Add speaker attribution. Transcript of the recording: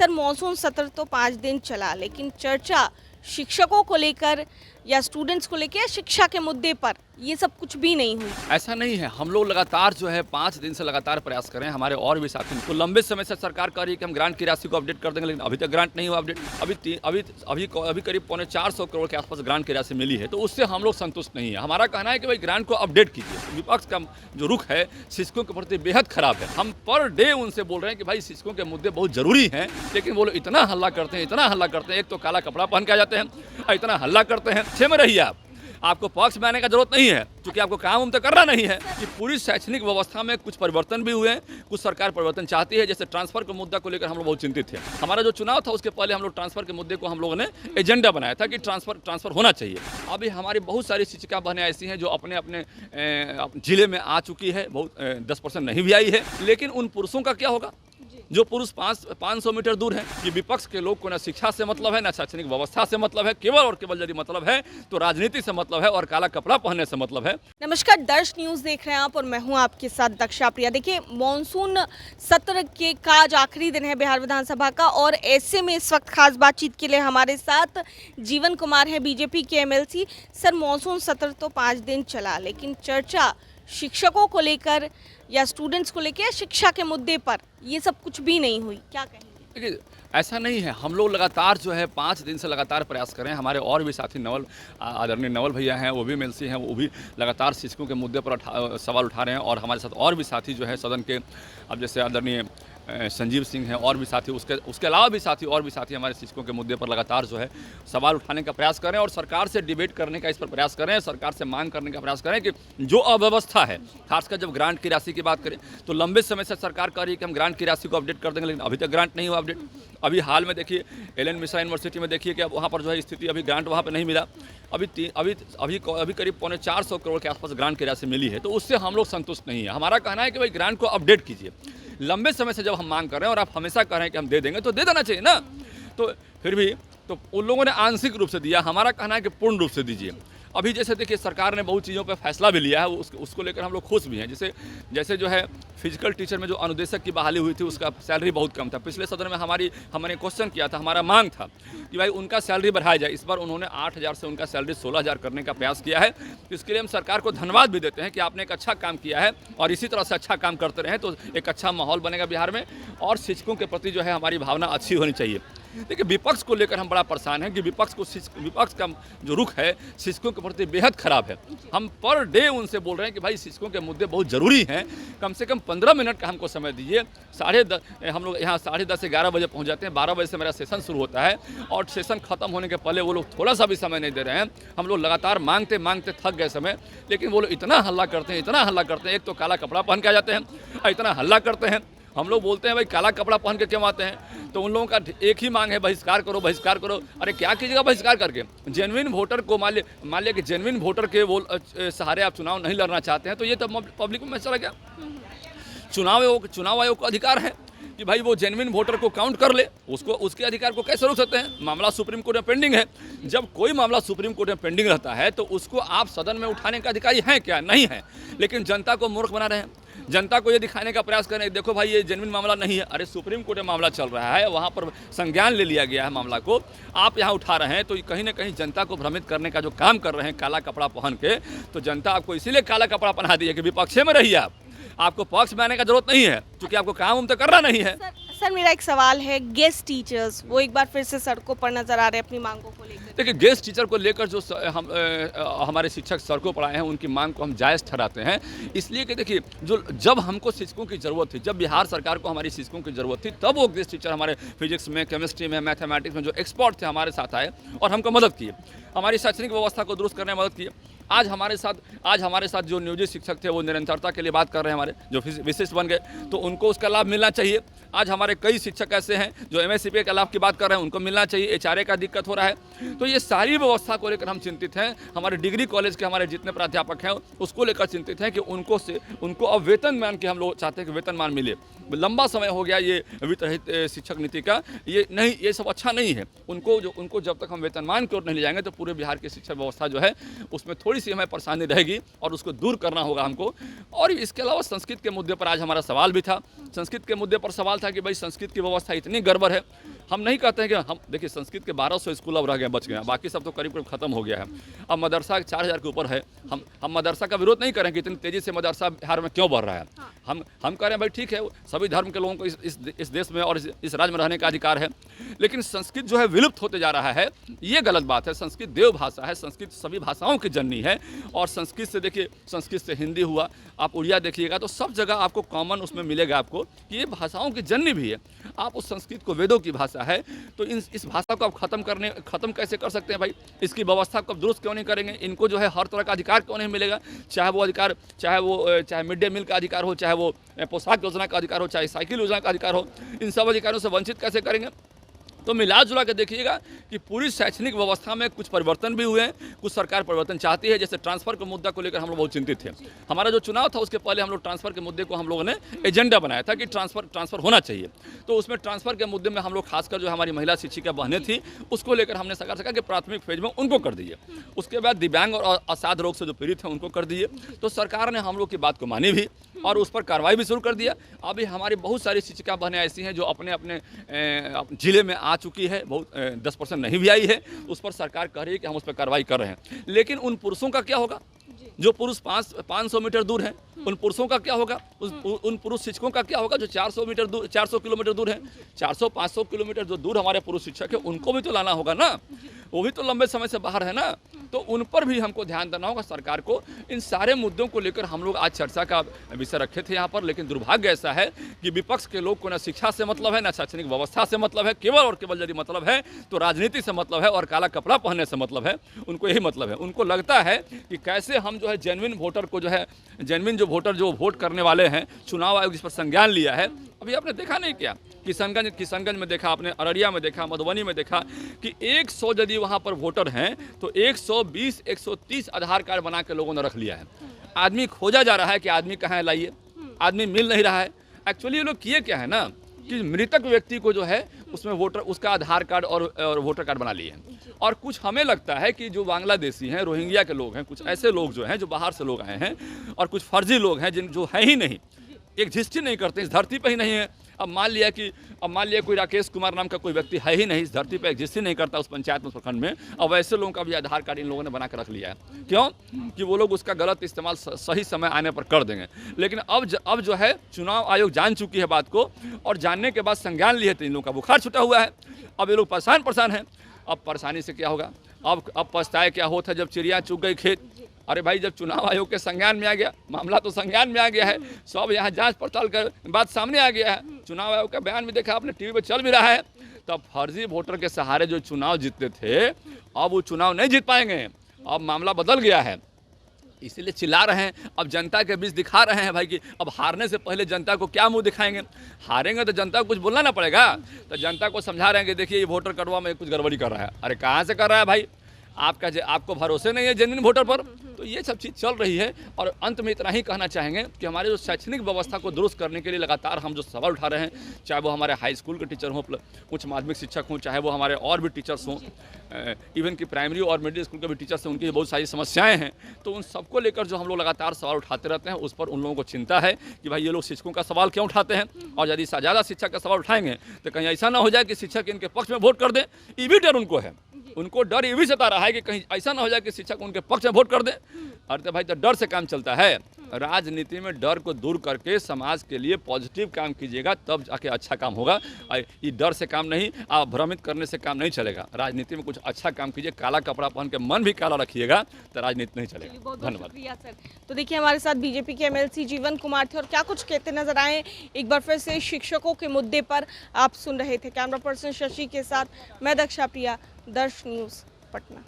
Speaker 1: Sir monsoon सत्र तो 5 दिन चला, लेकिन चर्चा शिक्षकों को लेकर या स्टूडेंट्स को लेकर या शिक्षा के मुद्दे पर ये सब कुछ भी नहीं हुई।
Speaker 2: ऐसा नहीं है। हम लोग लगातार जो है 5 दिन से लगातार प्रयास कर रहे हैं। हमारे और भी साथी तो लंबे समय से सरकार कह रही है कि हम ग्रांट की राशि को अपडेट कर देंगे, लेकिन अभी तक ग्रांट नहीं हुआ अपडेट। अभी करीब 450 करोड़ के आसपास ग्रांट की राशि मिली है, तो उससे हम लोग संतुष्ट नहीं है। हमारा कहना है कि भाई ग्रांट को अपडेट कीजिए। विपक्ष का जो रुख है शिक्षकों के प्रति बेहद खराब है। हम पर डे उनसे बोल रहे हैं कि भाई शिक्षकों के मुद्दे बहुत जरूरी हैं, लेकिन वो लोग इतना हल्ला करते हैं, इतना हल्ला करते हैं। एक तो काला कपड़ा पहन के आ जाते हैं, इतना हल्ला करते हैं। छे में रहिए आपको पक्ष में आने का जरूरत नहीं है, क्योंकि आपको काम तो करना नहीं है। कि पूरी शैक्षणिक व्यवस्था में कुछ परिवर्तन भी हुए हैं, कुछ सरकार परिवर्तन चाहती है। जैसे ट्रांसफर के मुद्दा को लेकर हम लोग बहुत चिंतित थे। हमारा जो चुनाव था उसके पहले हम लोग ट्रांसफर के मुद्दे को हम लोगों ने एजेंडा बनाया था कि ट्रांसफर होना चाहिए। अभी हमारी बहुत सारी शिक्षिका बहनें ऐसी हैं जो अपने अपने जिले में आ चुकी है, बहुत 10% नहीं भी आई है। लेकिन उन पुरुषों का क्या होगा जो पुरुष 500 मीटर दूर है? कि विपक्ष के लोग को ना शिक्षा से मतलब है, ना शैक्षणिक व्यवस्था से मतलब है। केवल और केवल यदि मतलब है तो राजनीति से मतलब है और काला कपड़ा पहनने से मतलब है।
Speaker 1: नमस्कार, दर्श न्यूज देख रहे हैं आप और मैं हूं आपके साथ दक्षा प्रिया। देखिए, मॉनसून सत्र का आज आखिरी दिन है बिहार विधानसभा का, और ऐसे में इस वक्त खास बातचीत के लिए हमारे साथ जीवन कुमार है, बीजेपी के एमएलसी। सर मॉनसून सत्र तो 5 दिन चला, लेकिन चर्चा शिक्षकों को लेकर या स्टूडेंट्स को लेकर या शिक्षा के मुद्दे पर ये सब कुछ भी नहीं हुई, क्या कहेंगे?
Speaker 2: देखिए, ऐसा नहीं है। हम लोग लगातार जो है 5 दिन से लगातार प्रयास कर रहे हैं। हमारे और भी साथी आदरणीय नवल भैया हैं, वो भी एमएलसी हैं, वो भी लगातार शिक्षकों के मुद्दे पर सवाल उठा रहे हैं। और हमारे साथ और भी साथी जो है सदन के, अब जैसे आदरणीय संजीव सिंह हैं, और भी साथी, उसके अलावा भी साथी हमारे शिक्षकों के मुद्दे पर लगातार जो है सवाल उठाने का प्रयास कर रहे हैं और सरकार से डिबेट करने का इस पर प्रयास कर रहे हैं। सरकार से मांग करने का प्रयास करें कि जो अव्यवस्था है, खासकर जब ग्रांट की राशि की बात करें तो लंबे समय से सरकार कह रही है कि हम ग्रांट की राशि को अपडेट कर देंगे, लेकिन अभी तक ग्रांट नहीं हुआ अपडेट। अभी हाल में देखिए एलन मिश्रा यूनिवर्सिटी में देखिए कि अब वहाँ पर जो है स्थिति, अभी ग्रांट वहाँ पर नहीं मिला। अभी करीब 450 करोड़ के आसपास ग्रांट की राशि मिली है, तो उससे हम लोग संतुष्ट नहीं है। हमारा कहना है कि भाई ग्रांट को अपडेट कीजिए। लंबे समय से जब हम मांग कर रहे हैं और आप हमेशा कह रहे हैं कि हम दे देंगे, तो दे देना चाहिए ना। तो फिर भी तो उन लोगों ने आंशिक रूप से दिया, हमारा कहना है कि पूर्ण रूप से दीजिए। अभी जैसे देखिए सरकार ने बहुत चीज़ों पर फैसला भी लिया है, उसको लेकर हम लोग खुश भी हैं। जैसे जो है फिजिकल टीचर में जो अनुदेशक की बहाली हुई थी, उसका सैलरी बहुत कम था। पिछले सदन में हमने क्वेश्चन किया था, हमारा मांग था कि भाई उनका सैलरी बढ़ाया जाए। इस बार उन्होंने 8,000 से उनका सैलरी 16,000 करने का प्रयास किया है। तो इसके लिए हम सरकार को धन्यवाद भी देते हैं कि आपने एक अच्छा काम किया है, और इसी तरह से अच्छा काम करते रहें तो एक अच्छा माहौल बनेगा बिहार में, और शिक्षकों के प्रति जो है हमारी भावना अच्छी होनी चाहिए। देखिए, विपक्ष को लेकर हम बड़ा परेशान हैं कि विपक्ष का जो रुख है शिक्षकों के प्रति बेहद खराब है। हम पर डे उनसे बोल रहे हैं कि भाई शिक्षकों के मुद्दे बहुत ज़रूरी हैं, कम से कम 15 मिनट का हमको समय दीजिए। हम लोग यहाँ 10:30 11 बजे पहुँच जाते हैं, 12 बजे से मेरा सेशन शुरू होता है, और सेशन खत्म होने के पहले वो लोग थोड़ा सा भी समय नहीं दे रहे हैं। हम लोग लगातार मांगते मांगते थक गए समय, लेकिन वो लोग इतना हल्ला करते हैं। एक तो काला कपड़ा पहन के आ जाते हैं, इतना हल्ला करते हैं। हम लोग बोलते हैं भाई काला कपड़ा पहन के क्यों आते हैं, तो उन लोगों का एक ही मांग है, बहिष्कार करो, बहिष्कार करो। अरे क्या कीजिएगा बहिष्कार करके? जेन्युइन वोटर को मान लिया कि जेन्युइन वोटर के सहारे आप चुनाव नहीं लड़ना चाहते हैं, तो ये तो पब्लिक में चला गया। चुनाव आयोग को अधिकार है कि भाई वो जेन्युइन वोटर को काउंट कर ले, उसके अधिकार को कैसे रोक सकते हैं? मामला सुप्रीम कोर्ट में पेंडिंग है। जब कोई मामला सुप्रीम कोर्ट में पेंडिंग रहता है तो उसको आप सदन में उठाने का अधिकारी हैं क्या? नहीं है। लेकिन जनता को मूर्ख बना रहे हैं, जनता को ये दिखाने का प्रयास करें, देखो भाई ये जेन्युइन मामला नहीं है। अरे सुप्रीम कोर्ट में मामला चल रहा है, वहाँ पर संज्ञान ले लिया गया है मामला को, आप यहाँ उठा रहे हैं, तो कहीं ना कहीं जनता को भ्रमित करने का जो काम कर रहे हैं काला कपड़ा पहन के, तो जनता आपको इसीलिए काला कपड़ा पहना दी है कि विपक्ष में रहिए आपको पक्ष में आने का जरूरत नहीं है, क्योंकि आपको काम तो करना नहीं है।
Speaker 1: सर मेरा एक सवाल है, गेस्ट टीचर्स वो एक बार फिर से सड़कों पर नजर आ रहे हैं अपनी मांगों को लेकर।
Speaker 2: देखिए, गेस्ट टीचर को लेकर जो हमारे शिक्षक सड़कों पर आए हैं, उनकी मांग को हम जायज़ ठहराते हैं। इसलिए कि देखिए, जब हमको शिक्षकों की ज़रूरत थी, जब बिहार सरकार को हमारी शिक्षकों की ज़रूरत थी, तब वो गेस्ट टीचर हमारे फिजिक्स में, केमिस्ट्री में, मैथमेटिक्स में जो एक्सपर्ट थे हमारे साथ आए और हमको मदद किए, हमारी शैक्षणिक व्यवस्था को दुरुस्त करने में मदद किए। आज हमारे साथ जो नियोजित शिक्षक थे वो निरंतरता के लिए बात कर रहे हैं, हमारे जो विशिष्ट बन गए, तो उनको उसका लाभ मिलना चाहिए। आज हमारे कई शिक्षक ऐसे हैं जो एमएससीपी के लाभ की बात कर रहे हैं, उनको मिलना चाहिए। एचआरए का दिक्कत हो रहा है, तो ये सारी व्यवस्था को लेकर हम चिंतित हैं। हमारे डिग्री कॉलेज के हमारे जितने प्राध्यापक हैं उसको लेकर चिंतित हैं कि उनको अब वेतनमान के हम लोग चाहते हैं कि वेतनमान मिले। लंबा समय हो गया ये वित्त रहित शिक्षक नीति का, ये सब अच्छा नहीं है। उनको जब तक हम वेतनमान की ओर नहीं ले जाएंगे तो पूरे बिहार की शिक्षा व्यवस्था जो है उसमें थोड़ी सी हमें परेशानी रहेगी और उसको दूर करना होगा हमको। और इसके अलावा संस्कृत के मुद्दे पर आज हमारा सवाल भी था। संस्कृत के मुद्दे पर सवाल था कि भाई संस्कृत की व्यवस्था इतनी गड़बड़ है। हम नहीं कहते हैं कि हम देखिए संस्कृत के 1200 स्कूल अब रह गए, बच गए, बाकी सब तो करीब करीब खत्म हो गया है। अब मदरसा 4000 के ऊपर है। हम मदरसा का विरोध नहीं करें कि इतनी तेज़ी से मदरसा बिहार में क्यों बढ़ रहा है। हम कह रहे हैं भाई ठीक है, सभी धर्म के लोगों को इस देश में और इस राज्य में रहने का अधिकार है, लेकिन संस्कृत जो है विलुप्त होते जा रहा है, ये गलत बात है। संस्कृत देव भाषा है, संस्कृत सभी भाषाओं की जननी है। और संस्कृत से देखिए, संस्कृत से हिंदी हुआ, आप उड़िया देखिएगा तो सब जगह आपको कॉमन उसमें मिलेगा आपको कि ये भाषाओं की जननी भी है। आप उस संस्कृत को, वेदों की भाषा है, तो इस भाषा को आप खत्म कैसे कर सकते हैं भाई? इसकी व्यवस्था को दुरुस्त क्यों नहीं करेंगे? इनको जो है हर तरह का अधिकार क्यों नहीं मिलेगा? चाहे मिड डे मील का अधिकार हो, चाहे वो पोशाक योजना का अधिकार हो, चाहे साइकिल योजना का अधिकार हो, इन सब अधिकारों से वंचित कैसे करेंगे? तो मिला जुला के देखिएगा कि पूरी शैक्षणिक व्यवस्था में कुछ परिवर्तन भी हुए हैं, कुछ सरकार परिवर्तन चाहती है। जैसे ट्रांसफर के मुद्दा को लेकर हम लोग बहुत चिंतित थे। हमारा जो चुनाव था उसके पहले हम लोग ट्रांसफर के मुद्दे को हम लोगों ने एजेंडा बनाया था कि ट्रांसफर होना चाहिए। तो उसमें ट्रांसफर के मुद्दे में हम लोग खासकर जो हमारी महिला शिक्षिका बहनें थी उसको लेकर हमने सरकार से कहा कि प्राथमिक फेज में उनको कर दीजिए। उसके बाद दिव्यांग और असाध रोग से जो पीड़ित हैं उनको कर दीजिए। तो सरकार ने हम लोग की बात को मानी भी और उस पर कार्रवाई भी शुरू कर दिया। अभी हमारी बहुत सारी शिक्षिका बहनें ऐसी हैं जो अपने अपने जिले में आ चुकी है, बहुत 10% नहीं भी आई है, उस पर सरकार कह रही है कि हम उस पर कार्रवाई कर रहे हैं। लेकिन उन पुरुषों का क्या होगा जो पुरुष 500 मीटर दूर हैं? उन पुरुषों का क्या होगा? उन पुरुष शिक्षकों का क्या होगा जो 400 किलोमीटर दूर हैं? 400-500 किलोमीटर जो दूर हमारे पुरुष शिक्षक है उनको भी तो लाना होगा ना, वो भी तो लंबे समय से बाहर है ना। तो उन पर भी हमको ध्यान देना होगा सरकार को। इन सारे मुद्दों को लेकर हम लोग आज चर्चा का विषय रखे थे यहाँ पर, लेकिन दुर्भाग्य ऐसा है कि विपक्ष के लोग को न शिक्षा से मतलब है, न शैक्षणिक व्यवस्था से मतलब है, केवल और केवल यदि मतलब है तो राजनीति से मतलब है और काला कपड़ा पहनने से मतलब है। उनको यही मतलब है। उनको लगता है कि कैसे हम जो है जेन्युइन वोटर को जो है, जेन्युइन जो वोटर जो वोट करने वाले हैं, चुनाव आयोग जिस पर संज्ञान लिया है, अभी आपने देखा नहीं क्या? किशनगंज में देखा आपने, अररिया में देखा, मधुबनी में देखा कि 100 यदि वहाँ पर वोटर हैं तो 120-130 आधार कार्ड बना के लोगों ने रख लिया है। आदमी खोजा जा रहा है कि आदमी कहाँ है, लाइए, आदमी मिल नहीं रहा है। एक्चुअली ये लोग किए क्या है ना कि मृतक व्यक्ति को जो है उसमें उसका आधार कार्ड और वोटर कार्ड बना लिए हैं। और कुछ हमें लगता है कि जो बांग्लादेशी हैं, रोहिंग्या के लोग हैं, कुछ ऐसे लोग जो हैं जो बाहर से लोग आए हैं और कुछ फर्जी लोग हैं जो है ही नहीं, एग्जिस्ट नहीं करते, इस धरती पे ही नहीं है। अब मान लिया कोई राकेश कुमार नाम का कोई व्यक्ति है ही नहीं, इस धरती पे एग्जिस्ट ही नहीं करता उस पंचायत में, उस प्रखंड में। अब ऐसे लोगों का भी आधार कार्ड इन लोगों ने बना कर रख लिया है। क्यों? कि वो लोग उसका गलत इस्तेमाल सही समय आने पर कर देंगे। लेकिन अब जो है चुनाव आयोग जान चुकी है बात को, और जानने के बाद संज्ञान लिए थे। इन लोगों का बुखार छुटा हुआ है। अब ये लोग परेशान हैं। अब परेशानी से क्या होगा? अब पछताए क्या होता है जब चिड़िया चुग गई खेत। अरे भाई, जब चुनाव आयोग के संज्ञान में आ गया, मामला तो संज्ञान में आ गया है, सब यहाँ जांच पड़ताल कर बात सामने आ गया है। चुनाव आयोग का बयान भी देखा आपने, टीवी पे चल भी रहा है। तब फर्जी वोटर के सहारे जो चुनाव जीतते थे, अब वो चुनाव नहीं जीत पाएंगे। अब मामला बदल गया है, इसीलिए चिल्ला रहे हैं। अब जनता के बीच दिखा रहे हैं भाई कि अब हारने से पहले जनता को क्या मुंह दिखाएंगे। हारेंगे तो जनता को कुछ बोलना ना पड़ेगा। तो जनता को समझा रहे हैं कि देखिए ये वोटर कार्डवा में कुछ गड़बड़ी कर रहा है। अरे कहाँ से कर रहा है भाई? आपको भरोसे नहीं है जेन्युइन वोटर पर। तो ये सब चीज़ चल रही है। और अंत में इतना ही कहना चाहेंगे कि हमारे जो शैक्षणिक व्यवस्था को दुरुस्त करने के लिए लगातार हम जो सवाल उठा रहे हैं, चाहे वो हमारे हाई स्कूल के टीचर हों, उच्च माध्यमिक शिक्षक हों, चाहे वो हमारे और भी टीचर्स हों, इवन कि प्राइमरी और मिडिल स्कूल के भी टीचर्स हैं, उनकी बहुत सारी समस्याएं हैं। तो उन सबको लेकर जो हम लोग लगातार सवाल उठाते रहते हैं, उस पर उन लोगों को चिंता है कि भाई ये लोग शिक्षकों का सवाल क्यों उठाते हैं। और यदि ज़्यादा शिक्षक का सवाल उठाएंगे तो कहीं ऐसा ना हो जाए कि शिक्षक इनके पक्ष में वोट कर दें। ये भी डर उनको है। उनको डर ये भी सता रहा है कि कहीं ऐसा ना हो जाए कि शिक्षक उनके पक्ष में वोट कर दे। अरे तो भाई, तो डर से काम चलता है। राजनीति में डर को दूर करके समाज के लिए पॉजिटिव काम कीजिएगा, तब जाके अच्छा काम होगा। ये डर से काम नहीं, आप भ्रमित करने से काम नहीं चलेगा। राजनीति में कुछ अच्छा काम कीजिए, काला कपड़ा पहन के मन भी काला रखिएगा तो राजनीति नहीं चलेगा। धन्यवाद।
Speaker 1: सर, तो देखिए हमारे साथ बीजेपी के एमएलसी जीवन कुमार थे और क्या कुछ कहते नजर आए एक बार फिर से शिक्षकों के मुद्दे पर आप सुन रहे थे। कैमरा पर्सन शशि के साथ मैं दक्षा प्रिया, दर्श न्यूज़ पटना।